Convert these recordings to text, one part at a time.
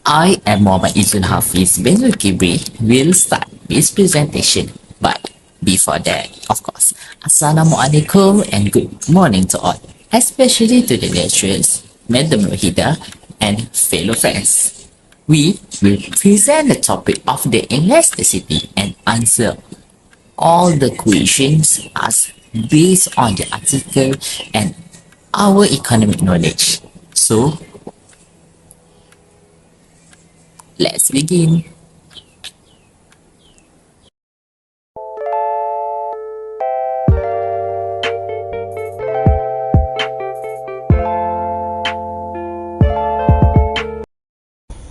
I am Mohammad Izul Hafiz bin Kibri will start this presentation. But before that, of course, Assalamualaikum and good morning to all, especially to the lecturers, Madam Rohida, and fellow friends. We will present the topic of the elasticity and answer all the questions asked based on the article and our economic knowledge. So, let's begin.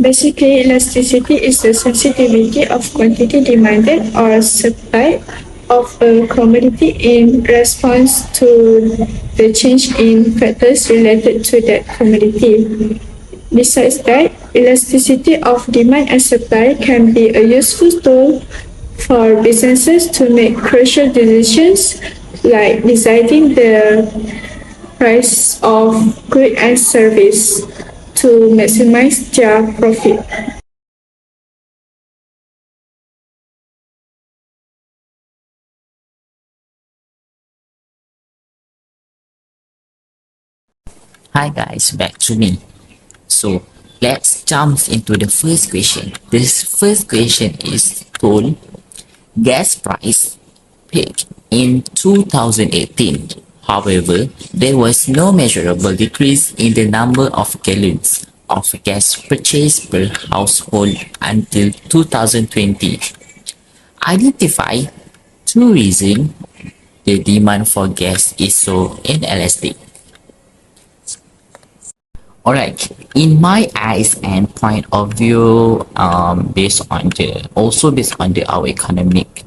Basically, elasticity is the sensitivity of quantity demanded or supplied of a commodity in response to the change in factors related to that commodity. Besides that, elasticity of demand and supply can be a useful tool for businesses to make crucial decisions like deciding the price of goods and service to maximize their profit. Hi guys, back to me. So let's jump into the first question. This first question is told gas price peaked in 2018. However, there was no measurable decrease in the number of gallons of gas purchased per household until 2020. Identify two reasons the demand for gas is so inelastic. Alright, in my eyes and point of view, based on our economic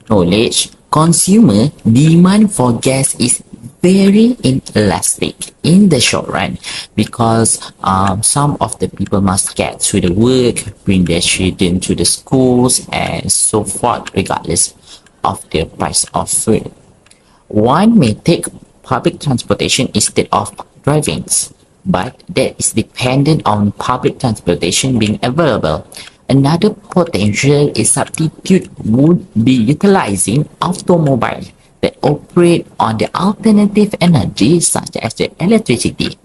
knowledge, consumer demand for gas is very inelastic in the short run because some of the people must get to the work, bring their children to the schools, and so forth, regardless of the price of food. One may take public transportation instead of driving, but that is dependent on public transportation being available. Another potential is substitute would be utilizing automobile that operate on the alternative energy such as the electricity.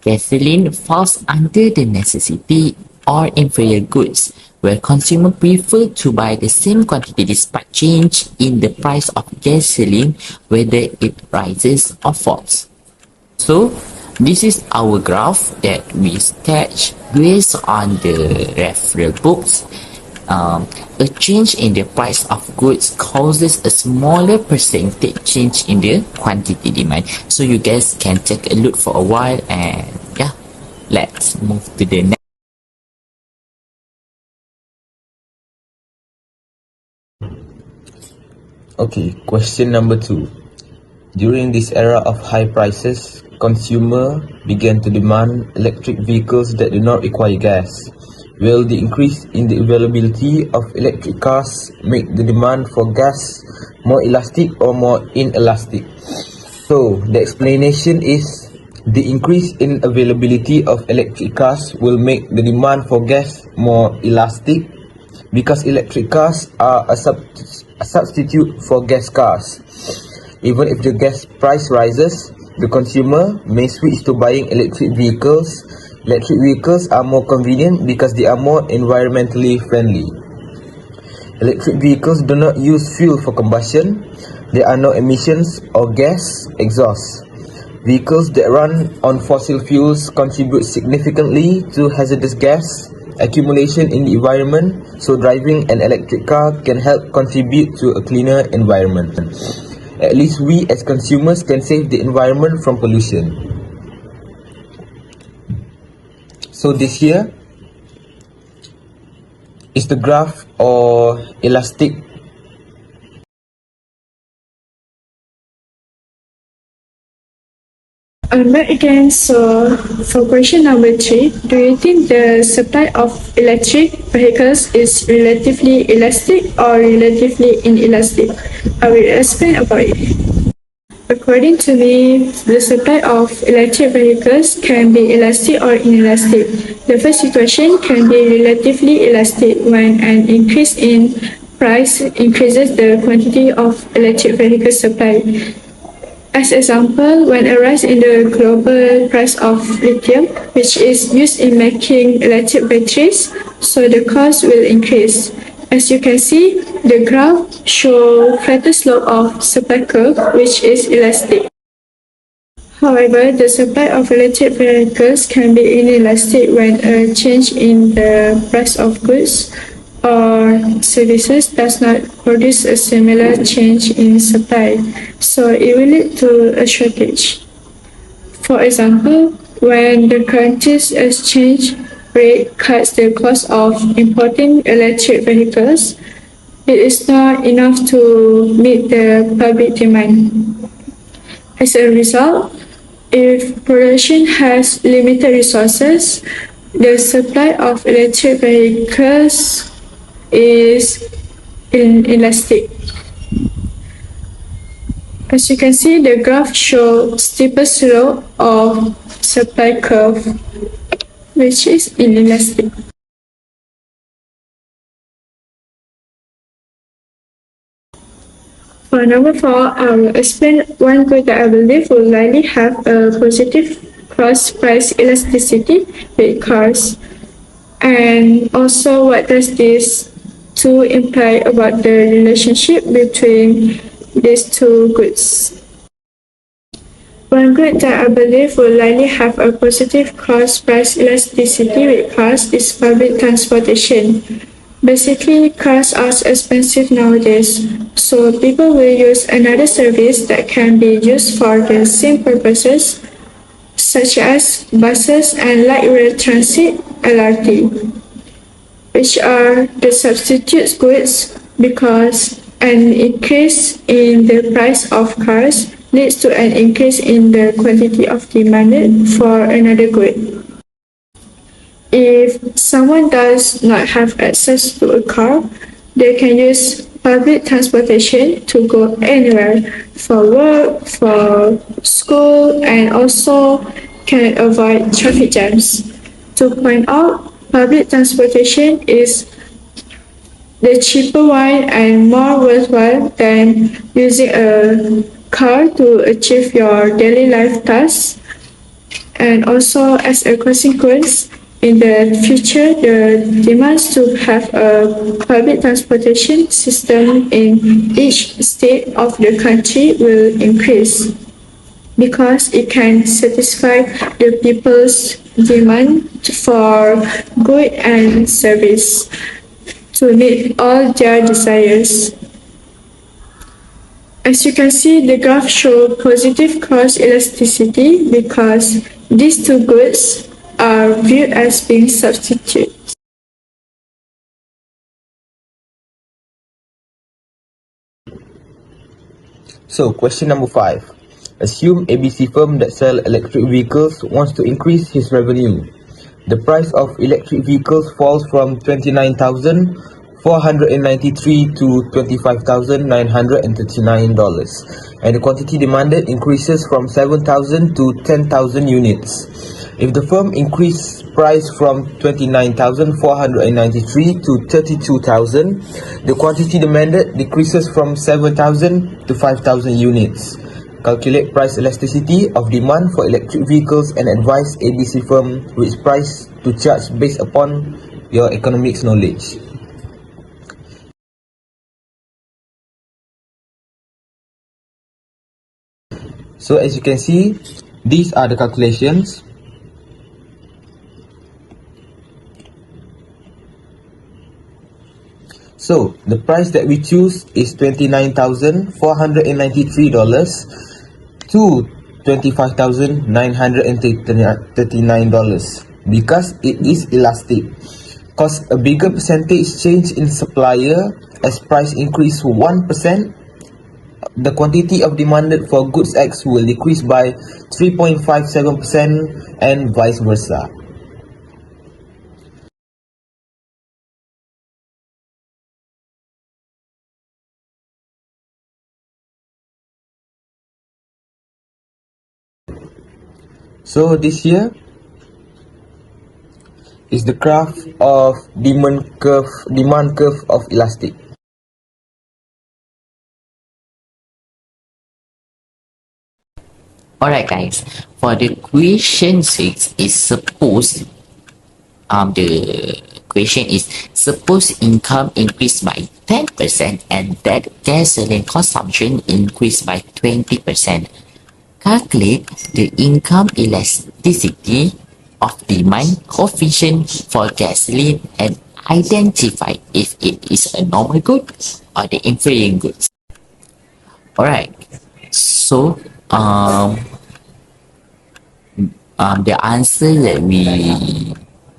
Gasoline falls under the necessity or inferior goods, where consumers prefer to buy the same quantity despite change in the price of gasoline, whether it rises or falls. So, this is our graph that we sketch based on the referral books. A change in the price of goods causes a smaller percentage change in the quantity demand. So you guys can take a look for a while and yeah, let's move to the next. Okay, question number 2. During this era of high prices, consumers began to demand electric vehicles that do not require gas. Will the increase in the availability of electric cars make the demand for gas more elastic or more inelastic? So, the explanation is the increase in availability of electric cars will make the demand for gas more elastic because electric cars are a substitute for gas cars. Even if the gas price rises, the consumer may switch to buying electric vehicles. Electric vehicles are more convenient because they are more environmentally friendly. Electric vehicles do not use fuel for combustion. There are no emissions or gas exhaust. Vehicles that run on fossil fuels contribute significantly to hazardous gas accumulation in the environment, so driving an electric car can help contribute to a cleaner environment. At least we as consumers can save the environment from pollution. So this here is the graph or elastic. Back again, so for question number 3, do you think the supply of electric vehicles is relatively elastic or relatively inelastic? I will explain about it. According to me, the supply of electric vehicles can be elastic or inelastic. The first equation can be relatively elastic when an increase in price increases the quantity of electric vehicle supply. As example, when a rise in the global price of lithium, which is used in making electric batteries, so the cost will increase. As you can see, the graph shows flatter slope of supply curve, which is elastic. However, the supply of electric vehicles can be inelastic when a change in the price of goods or services does not produce a similar change in supply, so it will lead to a shortage. For example, when the country's exchange rate cuts the cost of importing electric vehicles, it is not enough to meet the public demand. As a result, if production has limited resources, the supply of electric vehicles is inelastic. As you can see, the graph shows steeper slope of supply curve, which is inelastic. For number 4, I will explain one good that I believe will likely have a positive cross-price elasticity with cars. And also, what does this two imply about the relationship between these two goods? One good that I believe will likely have a positive cross-price elasticity with cars is public transportation. Basically, cars are expensive nowadays, so people will use another service that can be used for the same purposes, such as buses and light rail transit (LRT), which are the substitute goods because an increase in the price of cars leads to an increase in the quantity of demanded for another good. If someone does not have access to a car, they can use public transportation to go anywhere for work, for school, and also can avoid traffic jams. To point out, public transportation is the cheaper one and more worthwhile than using a car to achieve your daily life tasks. And also, as a consequence, in the future, the demands to have a public transportation system in each state of the country will increase because it can satisfy the people's demand for good and service to meet all their desires. As you can see, the graph shows positive cross elasticity because these two goods are viewed as being substitutes. So, question number 5. Assume ABC firm that sell electric vehicles wants to increase his revenue. The price of electric vehicles falls from 29,493 to $25,939, and the quantity demanded increases from 7,000 to 10,000 units. If the firm increase price from 29,493 to 32,000, the quantity demanded decreases from 7,000 to 5,000 units. Calculate price elasticity of demand for electric vehicles and advise ABC firm which price to charge based upon your economics knowledge. So as you can see, these are the calculations. So the price that we choose is $29,493 to $25,939 because it is elastic. Cause a bigger percentage change in supplier as price increase 1%, the quantity of demanded for goods X will decrease by 3.57% and vice versa. So this year, is the graph of demand curve of elastic. Alright guys, for the question 6 is suppose the question is suppose income increased by 10% and that gasoline consumption increased by 20%. Calculate the income elasticity of demand coefficient for gasoline and identify if it is a normal good or the inferior goods. Alright, so the answer that we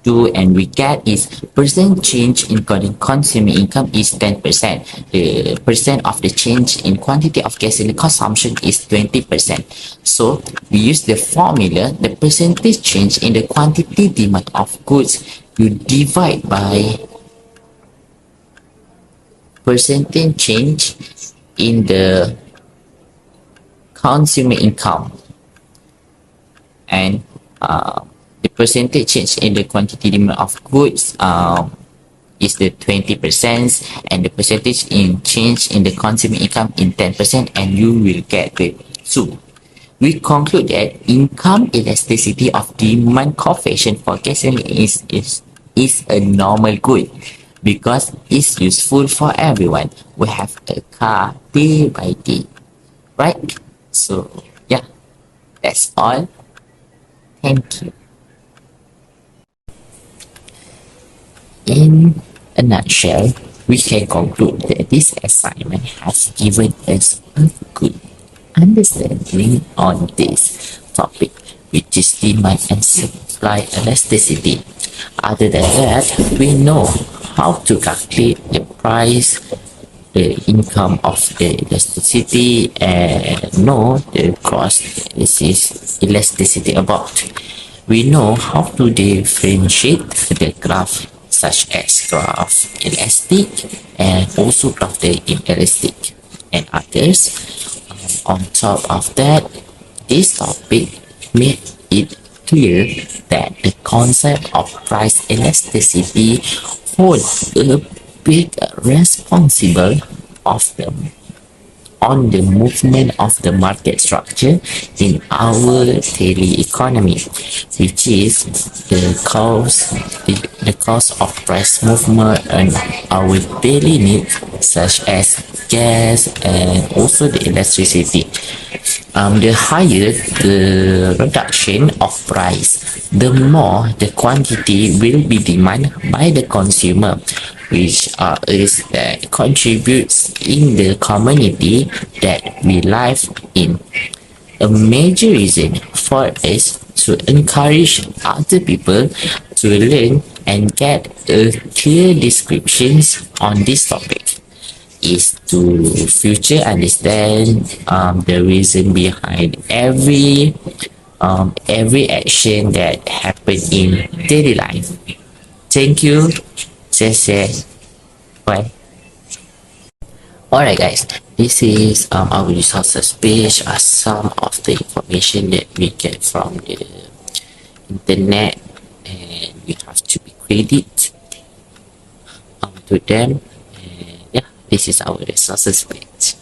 do and we get is percent change in consumer income is 10%. The percent of the change in quantity of gasoline consumption is 20%. So we use the formula, the percentage change in the quantity demand of goods, you divide by percentage change in the consumer income, and the percentage change in the quantity demand of goods is the 20%, and the percentage in change in the consumer income in 10%, and you will get the 2. We conclude that income elasticity of demand coefficient for gasoline is a normal good because it's useful for everyone. We have a car day by day, right? So yeah, that's all. Thank you. In a nutshell, we can conclude that this assignment has given us a good understanding on this topic, which is demand and supply elasticity. Other than that, we know how to calculate the price, the income of the elasticity, and know the cost this is elasticity about. We know how to differentiate the graph such as graph elastic and also graph the inelastic and others. On top of that, this topic made it clear that the concept of price elasticity holds a big responsible of them on the movement of the market structure in our daily economy, which is the cause of price movement and our daily needs such as gas and also the electricity. The higher the reduction of price, the more the quantity will be demanded by the consumer, which is that contributes in the community that we live in. A major reason for is to encourage other people to learn and get a clear descriptions on this topic is to future understand the reason behind every action that happen in daily life. Thank you. 谢谢. Bye. Alright guys, this is our resources page, some of the information that we get from the internet, and we have to be credit to them. And yeah, this is our resources page.